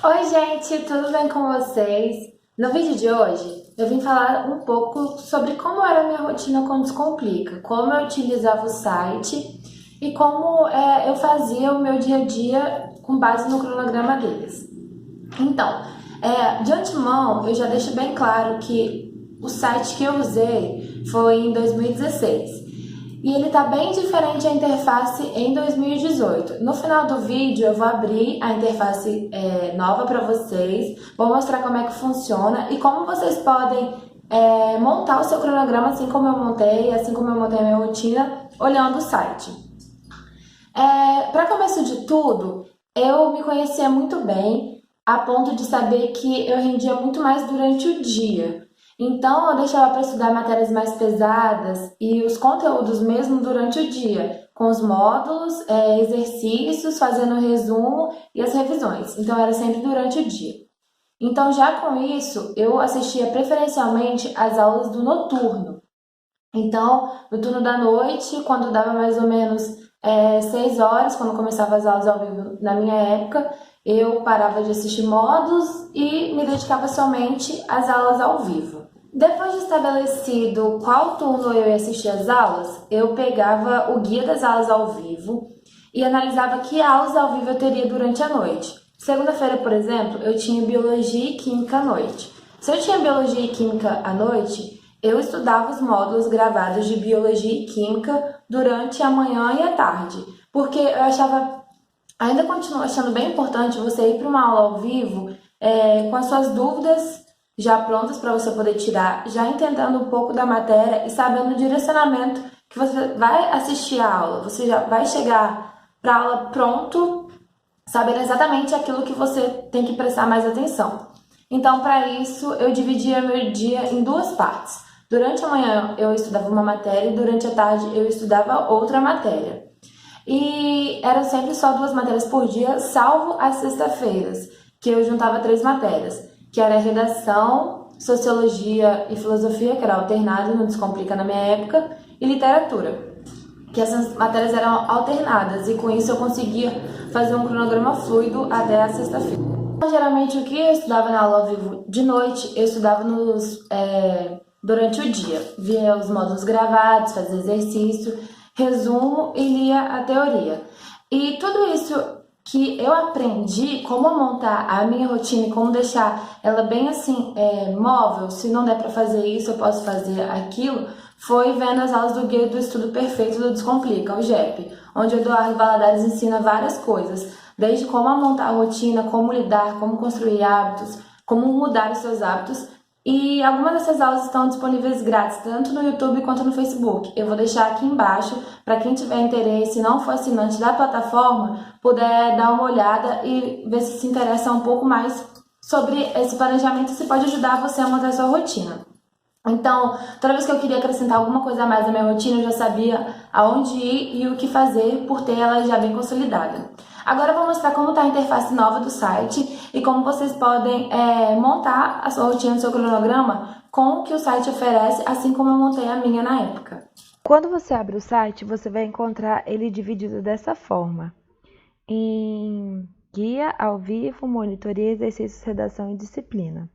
Oi, gente, tudo bem com vocês? No vídeo de hoje, eu vim falar um pouco sobre como era a minha rotina com Descomplica, como eu utilizava o site e como eu fazia o meu dia a dia com base no cronograma deles. Então, de antemão, eu já deixo bem claro que o site que eu usei foi em 2016. E ele está bem diferente a interface em 2018. No final do vídeo eu vou abrir a interface nova para vocês, vou mostrar como é que funciona e como vocês podem montar o seu cronograma assim como eu montei, assim como eu montei a minha rotina, olhando o site. Para começo de tudo, eu me conhecia muito bem, a ponto de saber que eu rendia muito mais durante o dia. Então, eu deixava para estudar matérias mais pesadas e os conteúdos mesmo durante o dia, com os módulos, exercícios, fazendo resumo e as revisões. Então, era sempre durante o dia. Então, já com isso, eu assistia preferencialmente às aulas do noturno. Então, no turno da noite, quando dava mais ou menos 6 horas, quando começava as aulas ao vivo na minha época, eu parava de assistir módulos e me dedicava somente às aulas ao vivo. Depois de estabelecido qual turno eu ia assistir às aulas, eu pegava o guia das aulas ao vivo e analisava que aulas ao vivo eu teria durante a noite. Segunda-feira, por exemplo, eu tinha Biologia e Química à noite. Se eu tinha Biologia e Química à noite, eu estudava os módulos gravados de Biologia e Química durante a manhã e a tarde, porque eu ainda continuo achando bem importante você ir para uma aula ao vivo com as suas dúvidas já prontas para você poder tirar, já entendendo um pouco da matéria e sabendo o direcionamento que você vai assistir a aula. Você já vai chegar para a aula pronto, sabendo exatamente aquilo que você tem que prestar mais atenção. Então, para isso, eu dividia meu dia em duas partes. Durante a manhã eu estudava uma matéria e durante a tarde eu estudava outra matéria. E eram sempre só 2 matérias por dia, salvo as sextas-feiras, que eu juntava 3 matérias, que era redação, sociologia e filosofia, que era alternado, não Descomplica na minha época, e literatura, que essas matérias eram alternadas, e com isso eu conseguia fazer um cronograma fluido até a sexta-feira. Então, geralmente, o que eu estudava na aula ao vivo de noite, eu estudava durante o dia. Via os módulos gravados, fazia exercício, resumo e lia a teoria. E tudo isso que eu aprendi, como montar a minha rotina e como deixar ela bem assim, móvel, se não der para fazer isso, eu posso fazer aquilo, foi vendo as aulas do Guia do Estudo Perfeito do Descomplica, o GEP, onde o Eduardo Valadares ensina várias coisas, desde como montar a rotina, como lidar, como construir hábitos, como mudar os seus hábitos. E algumas dessas aulas estão disponíveis grátis, tanto no YouTube quanto no Facebook. Eu vou deixar aqui embaixo, para quem tiver interesse e não for assinante da plataforma, puder dar uma olhada e ver se interessa um pouco mais sobre esse planejamento, se pode ajudar você a montar a sua rotina. Então, toda vez que eu queria acrescentar alguma coisa a mais na minha rotina, eu já sabia aonde ir e o que fazer por ter ela já bem consolidada. Agora eu vou mostrar como está a interface nova do site e como vocês podem montar a sua rotina, o seu cronograma com o que o site oferece, assim como eu montei a minha na época. Quando você abre o site, você vai encontrar ele dividido dessa forma: em guia, ao vivo, monitoria, exercícios, redação e disciplina.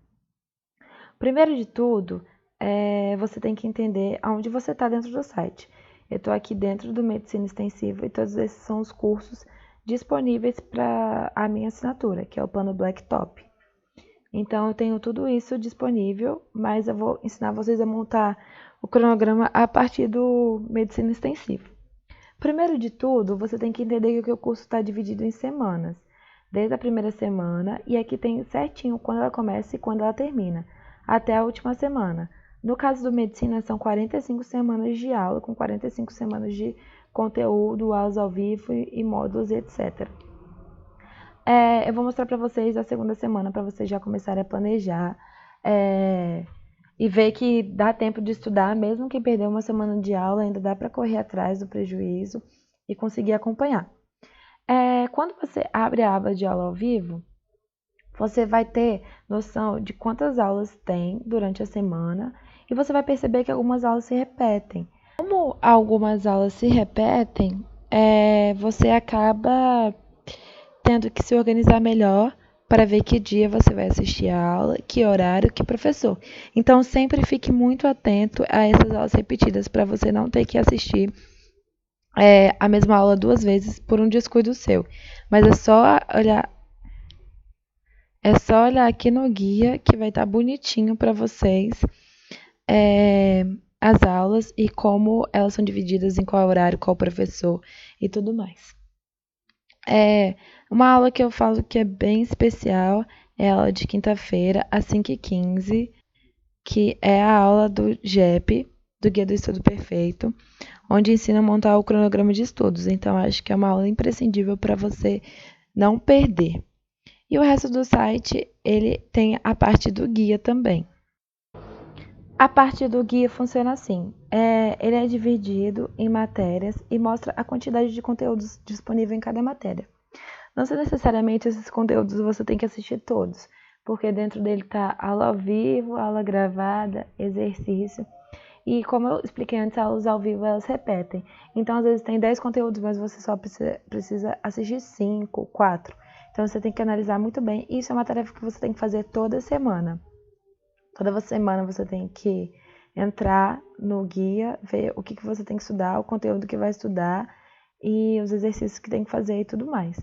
Primeiro de tudo, você tem que entender aonde você está dentro do site. Eu estou aqui dentro do Medicina Extensiva e todos esses são os cursos disponíveis para a minha assinatura, que é o plano Blacktop. Então, eu tenho tudo isso disponível, mas eu vou ensinar vocês a montar o cronograma a partir do Medicina Extensiva. Primeiro de tudo, você tem que entender que o curso está dividido em semanas, desde a primeira semana, e aqui tem certinho quando ela começa e quando ela termina, até a última semana. No caso do Medicina, são 45 semanas de aula, com 45 semanas de conteúdo, aulas ao vivo e módulos, etc. Eu vou mostrar para vocês a segunda semana, para vocês já começarem a planejar e ver que dá tempo de estudar, mesmo que perder uma semana de aula, ainda dá para correr atrás do prejuízo e conseguir acompanhar. Quando você abre a aba de aula ao vivo, você vai ter noção de quantas aulas tem durante a semana e você vai perceber que algumas aulas se repetem. Como algumas aulas se repetem, você acaba tendo que se organizar melhor para ver que dia você vai assistir a aula, que horário, que professor. Então, sempre fique muito atento a essas aulas repetidas para você não ter que assistir a mesma aula 2 vezes por um descuido seu. Mas é só olhar aqui no guia que vai estar bonitinho para vocês as aulas e como elas são divididas, em qual horário, qual professor e tudo mais. Uma aula que eu falo que é bem especial é a aula de quinta-feira, às 5h15, que é a aula do GEP, do Guia do Estudo Perfeito, onde ensina a montar o cronograma de estudos. Então, acho que é uma aula imprescindível para você não perder. E o resto do site, ele tem a parte do guia também. A parte do guia funciona assim. Ele é dividido em matérias e mostra a quantidade de conteúdos disponível em cada matéria. Não necessariamente esses conteúdos você tem que assistir todos, porque dentro dele está aula ao vivo, aula gravada, exercício. E como eu expliquei antes, aulas ao vivo elas repetem. Então, às vezes tem 10 conteúdos, mas você só precisa assistir 5, 4. Então, você tem que analisar muito bem. Isso é uma tarefa que você tem que fazer toda semana. Toda semana você tem que entrar no guia, ver o que você tem que estudar, o conteúdo que vai estudar e os exercícios que tem que fazer e tudo mais.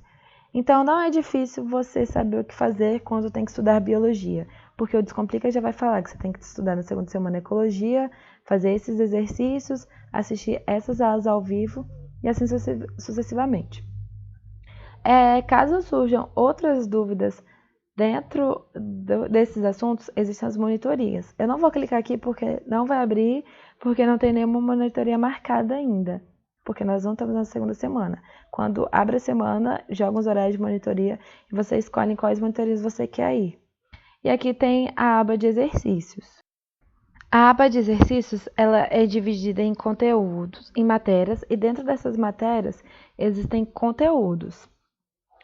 Então, não é difícil você saber o que fazer quando tem que estudar biologia, porque o Descomplica já vai falar que você tem que estudar na segunda semana ecologia, fazer esses exercícios, assistir essas aulas ao vivo e assim sucessivamente. Caso surjam outras dúvidas dentro desses assuntos, existem as monitorias. Eu não vou clicar aqui porque não vai abrir, porque não tem nenhuma monitoria marcada ainda, porque nós não estamos na segunda semana. Quando abre a semana, joga os horários de monitoria e você escolhe em quais monitorias você quer ir. E aqui tem a aba de exercícios. A aba de exercícios ela é dividida em conteúdos, em matérias, e dentro dessas matérias existem conteúdos.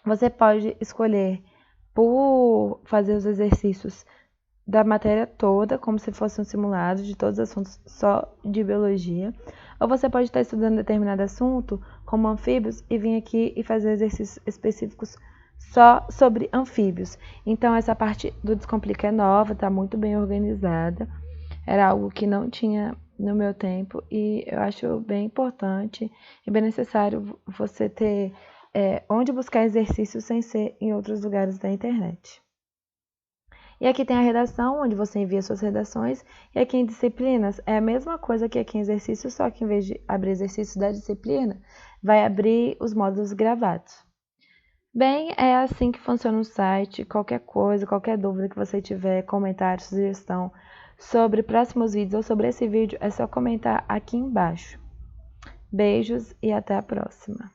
Você pode escolher por fazer os exercícios da matéria toda, como se fosse um simulado de todos os assuntos só de biologia. Ou você pode estar estudando determinado assunto, como anfíbios, e vir aqui e fazer exercícios específicos só sobre anfíbios. Então, essa parte do Descomplica é nova, está muito bem organizada. Era algo que não tinha no meu tempo e eu acho bem importante e bem necessário você ter onde buscar exercícios sem ser em outros lugares da internet. E aqui tem a redação, onde você envia suas redações. E aqui em disciplinas é a mesma coisa que aqui em exercícios, só que em vez de abrir exercícios da disciplina, vai abrir os módulos gravados. Bem, é assim que funciona o site. Qualquer coisa, qualquer dúvida que você tiver, comentário, sugestão sobre próximos vídeos ou sobre esse vídeo, é só comentar aqui embaixo. Beijos e até a próxima!